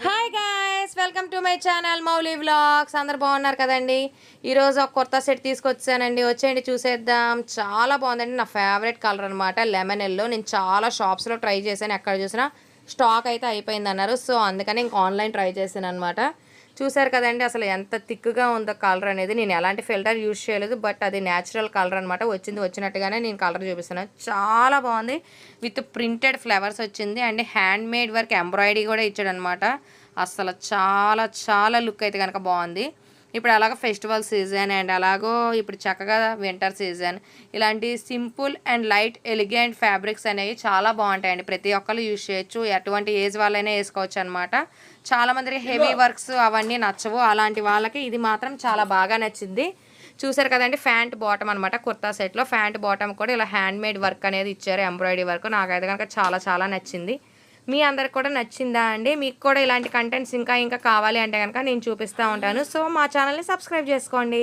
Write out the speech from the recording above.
Hi guys, welcome to my channel Mouli vlogs. అందరు బాగున్నారు కదండి. ఈరోజు ఒక కొత్త సెట్ తీసుకొచ్చానండి. వచ్చేయండి చూసేద్దాం. చాలా బాగుందండి. నా ఫేవరెట్ కలర్ అనమాట లెమన్ ఎల్లో. నేను చాలా షాప్స్లో ట్రై చేశాను, ఎక్కడ చూసినా స్టాక్ అయితే అయిపోయింది అన్నారు. సో అందుకని ఇంక ఆన్లైన్ ట్రై చేశాను అనమాట. చూసారు కదండి అసలు ఎంత థిక్గా ఉందో కలర్ అనేది. నేను ఎలాంటి ఫిల్టర్ యూజ్ చేయలేదు, బట్ అది న్యాచురల్ కలర్ అనమాట. వచ్చినట్టుగానే నేను కలర్ చూపిస్తున్నాను. చాలా బాగుంది. విత్ ప్రింటెడ్ ఫ్లవర్స్ వచ్చింది and hand made work embroidery కూడా ఇచ్చాడు అనమాట. అసలు చాలా చాలా లుక్ అయితే కనుక బాగుంది. ఇప్పుడు అలాగ ఫెస్టివల్ సీజన్ అండ్ అలాగో ఇప్పుడు చక్కగా వింటర్ సీజన్, ఇలాంటి simple and light elegant fabrics అనేవి చాలా బాగుంటాయండి. ప్రతి ఒక్కరు యూజ్ చేయొచ్చు, ఎటువంటి ఏజ్ వాళ్ళైనా వేసుకోవచ్చు అనమాట. చాలామందికి హెవీ వర్క్స్ అవన్నీ నచ్చవు, అలాంటి వాళ్ళకి ఇది మాత్రం చాలా బాగా నచ్చింది. చూసారు కదండి, ఫ్యాంట్ బాటమ్ అనమాట. కుర్తా సెట్లో ఫ్యాంట్ బాటమ్ కూడా ఇలా హ్యాండ్ మేడ్ వర్క్ అనేది ఇచ్చారు, ఎంబ్రాయిడరీ వర్క్. నాకైతే కనుక చాలా చాలా నచ్చింది. మీ అందరికి కూడా నచ్చిందా అండి? మీకు కూడా ఇలాంటి కంటెంట్స్ ఇంకా కావాలి అంటే కనుక నేను చూపిస్తూ ఉంటాను. సో మా ఛానల్ని సబ్స్క్రైబ్ చేసుకోండి.